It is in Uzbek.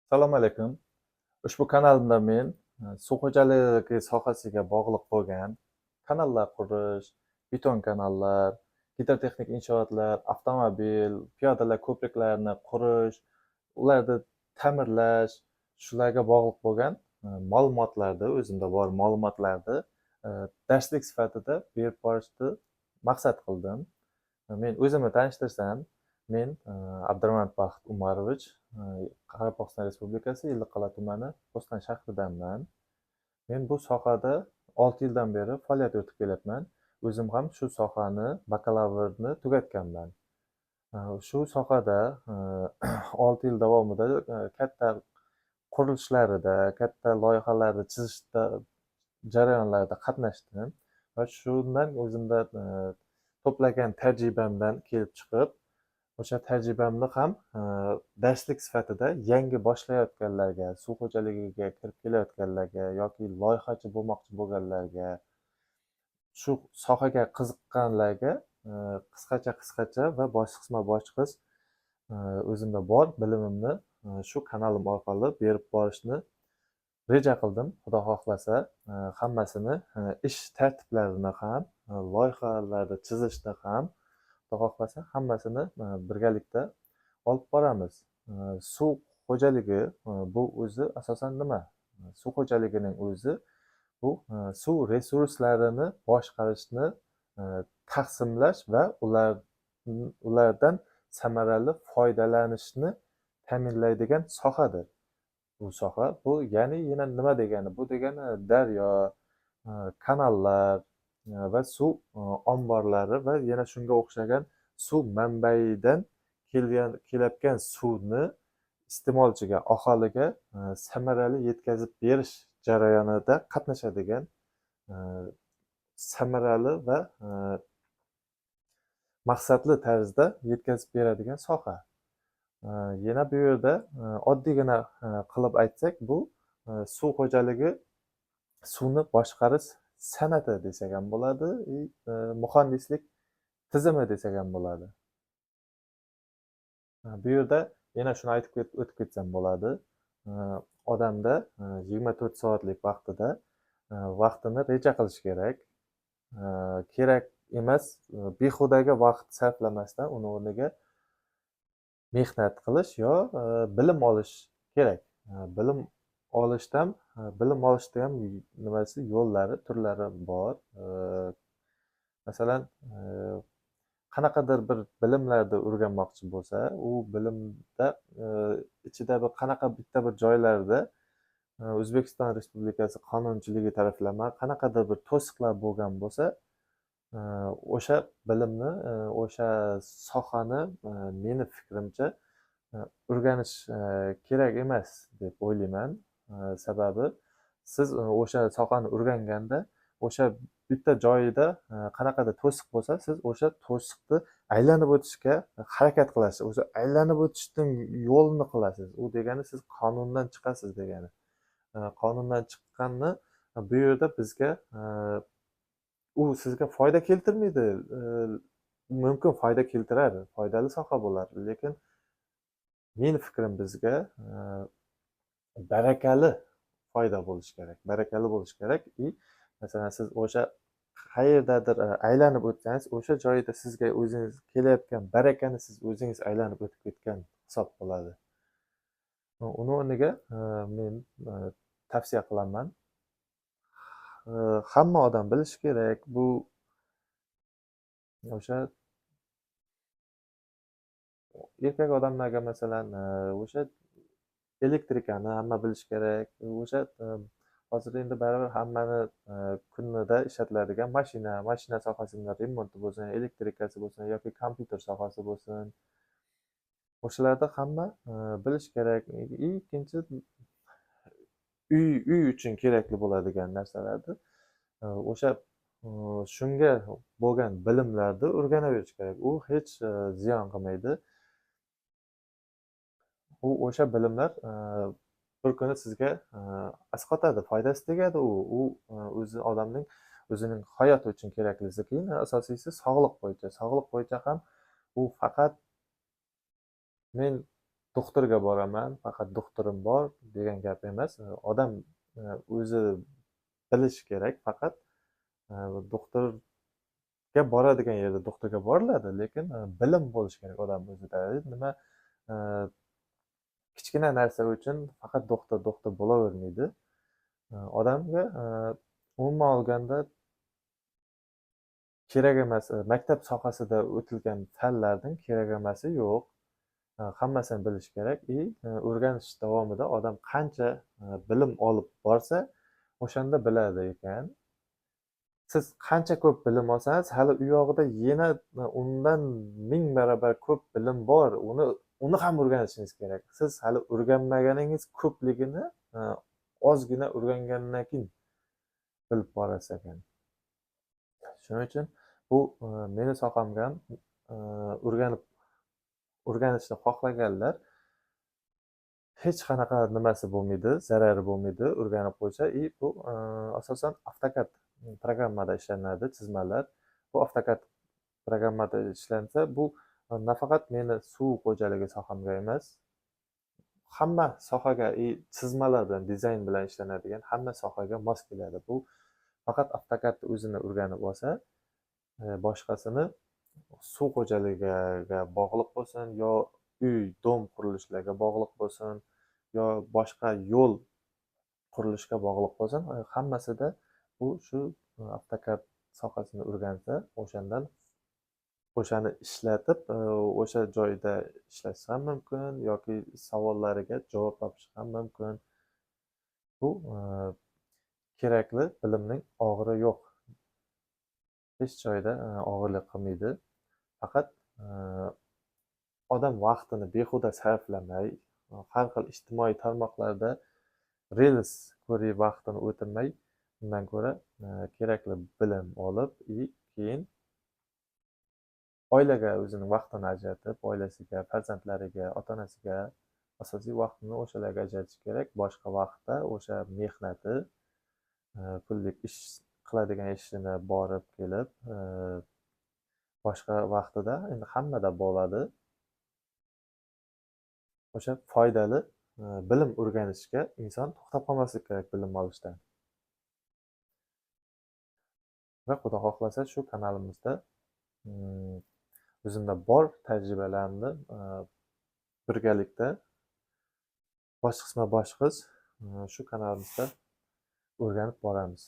Assalomu alaykum. Ushbu kanalimda men suv xo'jaligi sohasiga bog'liq bo'lgan kanallar qurish, beton kanallar, gidrotexnik inshootlar, avtomobil, piyodalar ko'priklarini qurish, ularni ta'mirlash, shularga bog'liq bo'lgan ma'lumotlarni, o'zimda bor ma'lumotlarni e, darslik sifatida berib borishni maqsad qildim. Men o'zimni tanishtirsam, men Abduramanov Baxt Umarovich, Qoraqalpog'iston Respublikasi Ellikqal'a tumani Bo'ston shahridanman. Men bu sohada 6 yildan beri faoliyat yuritib kelyapman. O'zim ham shu sohani bakalavrni tugatganman. Shu sohada 6 yil davomida katta qurilishlarida, katta loyihalarni chizishda jarayonlarda qatnashdim va shundan o'zimda to'plagan tajribamdan kelib chiqib, o'sha tajribamni ham darslik sifatida yangi boshlayotganlarga, suv xo'jaligiga kirib kelayotganlarga yoki loyihachi bo'lmoqchi bo'lganlarga, shu sohaga qiziqqanlarga qisqacha va bosqichma-bosqich o'zimda bor bilimimni shu kanalim orqali berib borishni reja qildim. Xudo xohlasa, hammasini ish tartiblarini ham, loyihalarni chizishda ham, Xudo xohlasa, hammasini birgalikda olib boramiz. Suv xo'jaligi bu o'zi asosan nima? Suv xo'jaligining o'zi bu suv resurslarini boshqarishni taqsimlash va ulardan samarali foydalanishni ta'minlaydigan sohadir. Bu soha bu ya'ni yana nima degani? Bu degani daryo, kanallar va suv omborlari va yana shunga o'xshagan suv manbaidan kelayotgan suvni iste'molchiga, aholiga samarali yetkazib berish jarayonida qatnashadigan samarali va maqsadli tarzda yetkazib beradigan soha. Yana bu yerda oddiygina qilib aytsak, bu suv xo'jaligi suvni boshqarish san'ati desak ham bo'ladi, muhandislik tizimi desak ham bo'ladi. Bu yerda yana shuni aytib o'tib ketsam bo'ladi. Odamda 24 soatlik vaqtida vaqtini reja qilish kerak. Kerak emas behudaga vaqt sarflamasdan uni o'rniga mehnat qilish yo bilim olish kerak. Bilim olishda ham nimasi yo'llari, turlari bor. Masalan, qanaqadir bir bilimlarni o'rganmoqchi bo'lsa, u bilimda ichida bitta bir joylarda O'zbekiston Respublikasi qonunchiligi taraflama qanaqadir bir to'siqlar bo'lgan bo'lsa, o'sha bilimni, o'sha sohani meni fikrimcha o'rganish kerak emas deb o'ylayman. Sababi siz o'sha sohani o'rganganda, o'sha bitta joyida qanaqadir to'siq bo'lsa, siz o'sha to'siqni aylanib o'tishga harakat qilasiz. O'sha aylanib o'tishning yo'lini qilasiz. U degani siz qonundan chiqasiz degani. Qonundan chiqqanni bu yerda bizga u sizga foyda keltirmaydi. Mumkin foyda keltirar, foydali soha bo'lar, lekin meni fikrim bizga barakali foyda bo'lishi kerak. Barakali bo'lishi kerak. Masalan, siz o'sha qayerdadir aylanib o'tsangiz, o'sha joyda sizga o'zingiz kelayotgan barakani siz o'zingiz aylanib o'tib ketgan hisob bo'ladi. Uni o'rniga men tavsiya qilaman. Hamma odam bilishi kerak. Bu o'sha erkak odamlarga masalan o'sha elektrikani hamma bilishi kerak. O'sha hozir endi baribir hammani kunida ishlatiladigan mashina sohasida remonti bo'lsin, elektrikasi bo'lsin yoki kompyuter sohasi bo'lsin, o'shalarda hamma bilish kerak. Ikkinchi uy uchun kerakli bo'ladigan narsalarni o'sha shunga bo'lgan bilimlarni o'rganaverish kerak. U hech ziyon qilmaydi. U o'sha bilimlar bir kuni sizga asqotadi, foydasi tegadi. U o'zi odamning o'zining hayoti uchun keraklisi. Keyin asosiysi sog'liq bo'yicha ham u faqat men doktorga boraman, faqat doktorim bor degan gap emas. Odam o'zi bilishi kerak. Faqat doktorga boradigan yerda doktorga boriladi, lekin bilim bo'lishi kerak odam o'zida. Nima kichkina narsa uchun faqat doktor bo'lavermaydi. Odamga umuman olganda kerak emas, maktab sohasida o'tilgan fanlarning kerak emasi yo'q. Hammasini bilish kerak. O'rganish davomida odam qancha bilim olib borsa, o'shanda biladi ekan. Siz qancha ko'p bilim olsangiz, hali u yog'ida yana undan 1000 barobar ko'p bilim bor. Uni ham o'rganishingiz kerak. Siz hali o'rganmaganingiz ko'pligini ozgina o'rgangandan keyin bilib borasiz ekan. Shuning uchun bu meni sohamga ham o'rganishni xohlaganlar hech qanaqa nimasi bo'lmaydi, zarari bo'lmaydi, o'rganib qo'ysa. Bu asosan AutoCAD programmada ishlanadi, chizmalar. Bu AutoCAD programmada ishlansa, bu nafaqat meni suv xo'jaligi sohamga emas, hamma sohaga, chizmalar bilan, dizayn bilan ishlanadigan hamma sohaga mos keladi. Bu faqat AutoCAD o'zini o'rganib olsa, boshqasini suv xo'jaligiga bog'liq bo'lsin, yo uy, dom qurilishlarga bog'liq bo'lsin, yo boshqa yo'l qurilishga bog'liq bo'lsin, hammasida bu shu AutoCAD sohasini o'rgansa, o'shani ishlatib, o'sha joyda ishlash ham mumkin, yoki savollariga javob topish ham mumkin. Bu kerakli bilimning og'iri yo'q. Hech joyda og'irlik qilmaydi. Faqat odam vaqtini behuda sarflamay, har xil ijtimoiy tarmoqlarda reels ko'rib vaqtini o'tirmay, undan ko'ra kerakli bilim olib, keyin oilaga o'zining vaqtini ajratib, oilasiga, farzandlariga, ota-onasiga asosiy vaqtini o'shalarga ajratish kerak. Boshqa vaqtda o'sha mehnati, pullik ish qiladigan ishini borib kelib, boshqa vaqtida endi hammada bo'ladi. O'sha foydali bilim o'rganishga inson to'xtab qolmasligi kerak bilim olishdan. Va Xudo xohlasa shu kanalimizda o'zimda bor tajribalarimni birgalikda bosqichma-bosqich shu kanalimizda o'rganib boramiz.